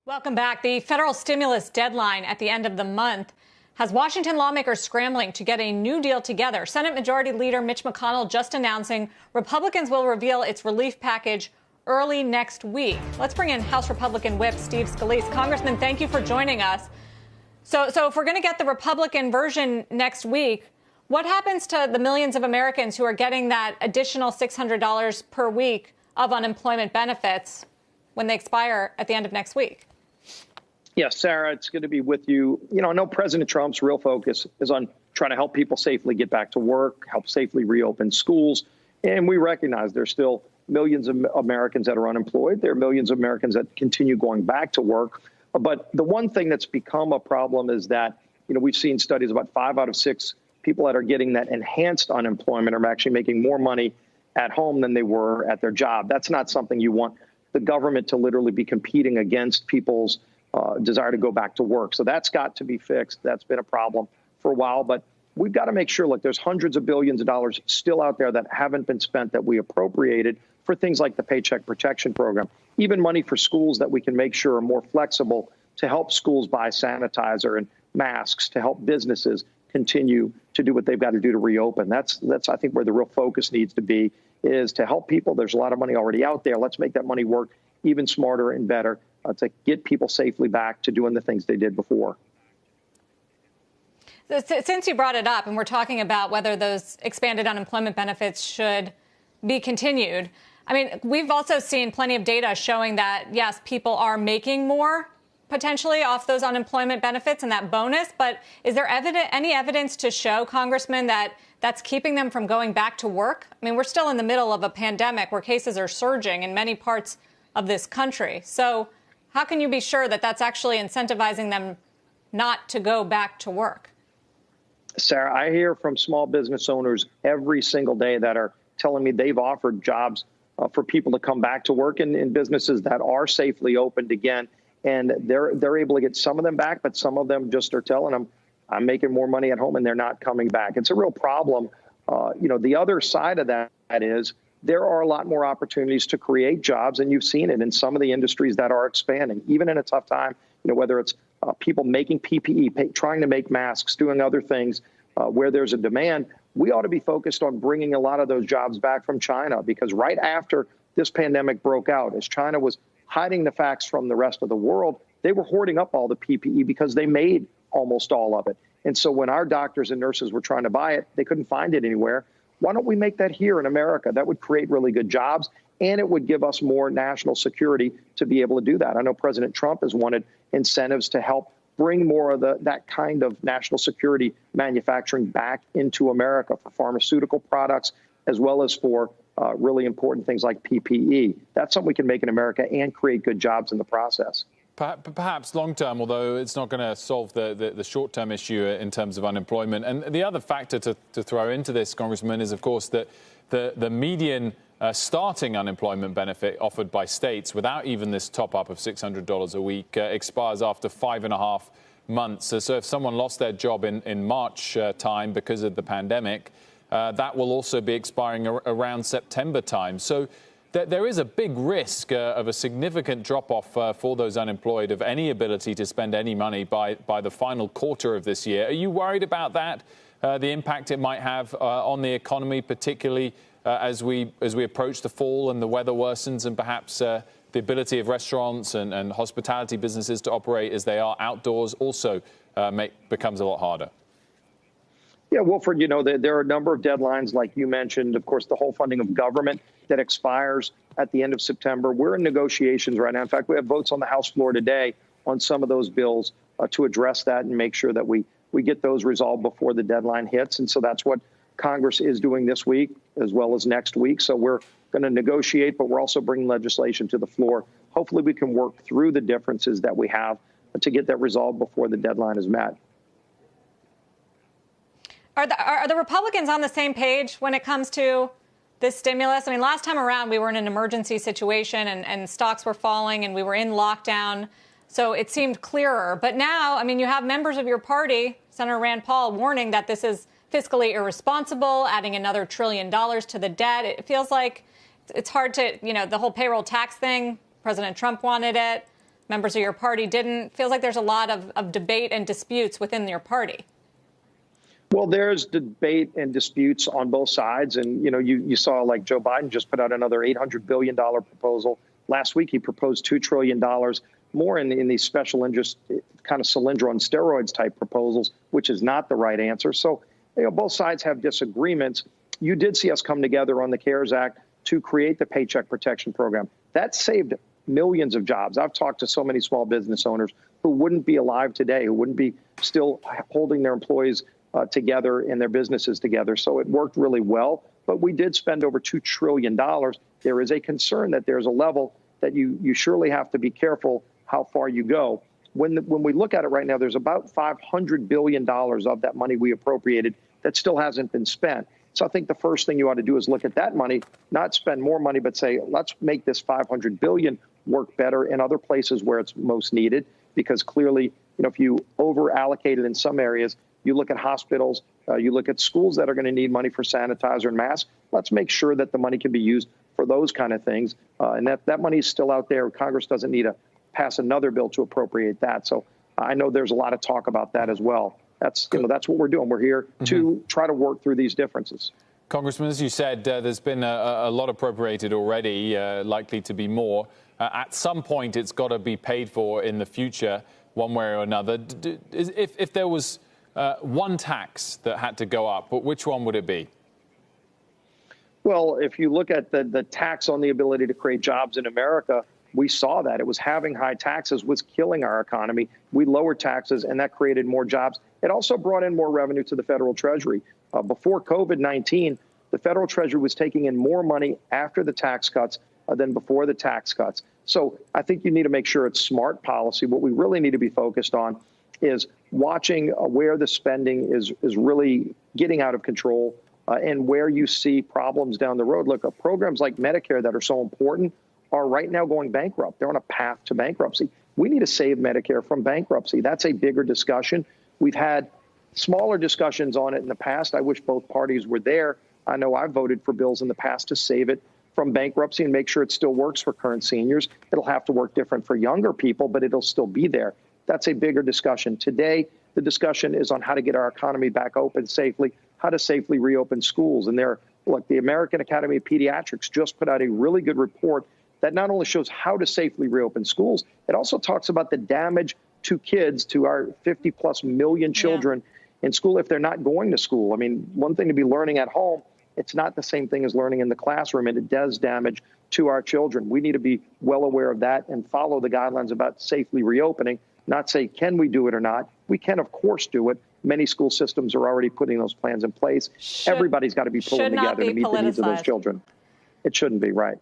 Welcome back. The federal stimulus deadline at the end of the month has Washington lawmakers scrambling to get a new deal together. Senate Majority Leader Mitch McConnell just announcing Republicans will reveal its relief package early next week. Let's bring in House Republican Whip Steve Scalise. Congressman, thank you for joining us. So if we're going to get the Republican version next week, what happens to the millions of Americans who are getting that additional $600 per week of unemployment benefits when they expire at the end of next week? Yes, Sarah, it's good to be with you. I know President Trump's real focus is on trying to help people safely get back to work, help safely reopen schools. And we recognize there's still millions of Americans that are unemployed. There are millions of Americans that continue going back to work. But the one thing that's become a problem is that, we've seen studies about 5 out of 6 people that are getting that enhanced unemployment are actually making more money at home than they were at their job. That's not something you want the government to literally be competing against people's desire to go back to work. So that's got to be fixed. That's been a problem for a while. But we've got to make sure, look, there's hundreds of billions of dollars still out there that haven't been spent that we appropriated for things like the Paycheck Protection Program, even money for schools that we can make sure are more flexible to help schools buy sanitizer and masks, to help businesses continue to do what they've got to do to reopen. That's I think, where the real focus needs to be, is to help people. There's a lot of money already out there. Let's make that money work even smarter and better to get people safely back to doing the things they did before. Since you brought it up and we're talking about whether those expanded unemployment benefits should be continued, I mean, we've also seen plenty of data showing that, yes, people are making more potentially off those unemployment benefits and that bonus. But is there any evidence to show, Congressman, that that's keeping them from going back to work? I mean, we're still in the middle of a pandemic where cases are surging in many parts of this country. So how can you be sure that that's actually incentivizing them not to go back to work? Sarah, I hear from small business owners every single day that are telling me they've offered jobs for people to come back to work in businesses that are safely opened again. And they're able to get some of them back, but some of them just are telling them, I'm making more money at home, and they're not coming back. It's a real problem. The other side of that is there are a lot more opportunities to create jobs, and you've seen it in some of the industries that are expanding, even in a tough time, whether it's people making PPE, trying to make masks, doing other things where there's a demand. We ought to be focused on bringing a lot of those jobs back from China, because right after this pandemic broke out, as China was hiding the facts from the rest of the world, they were hoarding up all the PPE because they made almost all of it. And so when our doctors and nurses were trying to buy it, they couldn't find it anywhere. Why don't we make that here in America? That would create really good jobs, and it would give us more national security to be able to do that. I know President Trump has wanted incentives to help bring more of that kind of national security manufacturing back into America for pharmaceutical products, as well as for really important things like PPE. That's something we can make in America and create good jobs in the process. Perhaps long-term, although it's not going to solve the short-term issue in terms of unemployment. And the other factor to throw into this, Congressman, is, of course, that the median starting unemployment benefit offered by states without even this top-up of $600 a week expires after 5.5 months. So if someone lost their job in March time because of the pandemic, that will also be expiring around September time. So there is a big risk of a significant drop-off for those unemployed of any ability to spend any money by the final quarter of this year. Are you worried about that, the impact it might have on the economy, particularly as we approach the fall and the weather worsens, and perhaps the ability of restaurants and hospitality businesses to operate as they are outdoors also becomes a lot harder? Yeah, Wilfred, there are a number of deadlines, like you mentioned. Of course, the whole funding of government that expires at the end of September. We're in negotiations right now. In fact, we have votes on the House floor today on some of those bills to address that and make sure that we get those resolved before the deadline hits. And so that's what Congress is doing this week as well as next week. So we're going to negotiate, but we're also bringing legislation to the floor. Hopefully we can work through the differences that we have to get that resolved before the deadline is met. Are the Republicans on the same page when it comes to this stimulus? I mean, last time around, we were in an emergency situation and stocks were falling and we were in lockdown. So it seemed clearer. But now, I mean, you have members of your party, Senator Rand Paul, warning that this is fiscally irresponsible, adding another $1 trillion to the debt. It feels like it's hard to, the whole payroll tax thing, President Trump wanted it. members of your party didn't. Feels like there's a lot of debate and disputes within your party. Well, there's debate and disputes on both sides. And, you saw like Joe Biden just put out another $800 billion proposal. Last week, he proposed $2 trillion more in these special interest kind of cylindro and steroids type proposals, which is not the right answer. So, both sides have disagreements. You did see us come together on the CARES Act to create the Paycheck Protection Program. That saved millions of jobs. I've talked to so many small business owners who wouldn't be alive today, who wouldn't be still holding their employees together and their businesses together. So it worked really well. But we did spend over $2 trillion. There is a concern that there's a level that you surely have to be careful how far you go. When we look at it right now, there's about $500 billion of that money we appropriated that still hasn't been spent. So I think the first thing you ought to do is look at that money, not spend more money, but say, let's make this $500 billion work better in other places where it's most needed. Because clearly, if you over allocate it in some areas, you look at hospitals, you look at schools that are going to need money for sanitizer and masks. Let's make sure that the money can be used for those kind of things. And that money is still out there. Congress doesn't need to pass another bill to appropriate that. So I know there's a lot of talk about that as well. That's what we're doing. We're here to try to work through these differences. Congressman, as you said, there's been a lot appropriated already, likely to be more. At some point, it's got to be paid for in the future, one way or another. If there was one tax that had to go up, but which one would it be? Well, if you look at the tax on the ability to create jobs in America, we saw that. It was having high taxes was killing our economy. We lowered taxes, and that created more jobs. It also brought in more revenue to the federal treasury. Before COVID-19, the federal treasury was taking in more money after the tax cuts than before the tax cuts. So I think you need to make sure it's smart policy. What we really need to be focused on is watching where the spending is really getting out of control and where you see problems down the road. Look, programs like Medicare that are so important are right now going bankrupt. They're on a path to bankruptcy. We need to save Medicare from bankruptcy. That's a bigger discussion. We've had smaller discussions on it in the past. I wish both parties were there. I know I've voted for bills in the past to save it from bankruptcy and make sure it still works for current seniors. It'll have to work different for younger people, but it'll still be there. That's a bigger discussion. Today, the discussion is on how to get our economy back open safely, how to safely reopen schools. And the American Academy of Pediatrics just put out a really good report that not only shows how to safely reopen schools, it also talks about the damage to kids, to our 50+ million children in school if they're not going to school. I mean, one thing to be learning at home, it's not the same thing as learning in the classroom, and it does damage to our children. We need to be well aware of that and follow the guidelines about safely reopening, not say, can we do it or not? We can, of course, do it. Many school systems are already putting those plans in place. Everybody's got to be pulling together to meet the needs of those children. It shouldn't be, right.